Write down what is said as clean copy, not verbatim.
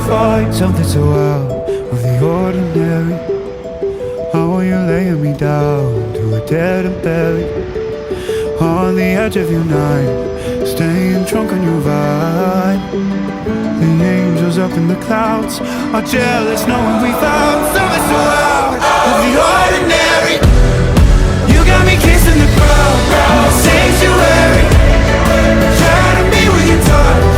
find something so out of the ordinary. How are you laying me down to a dead and buried on the edge of your night, staying drunk on your vibe. The angels up in the clouds are jealous knowing we found something so out of the ordinary. You got me kissing the ground in the sanctuary, trying to be with your touch.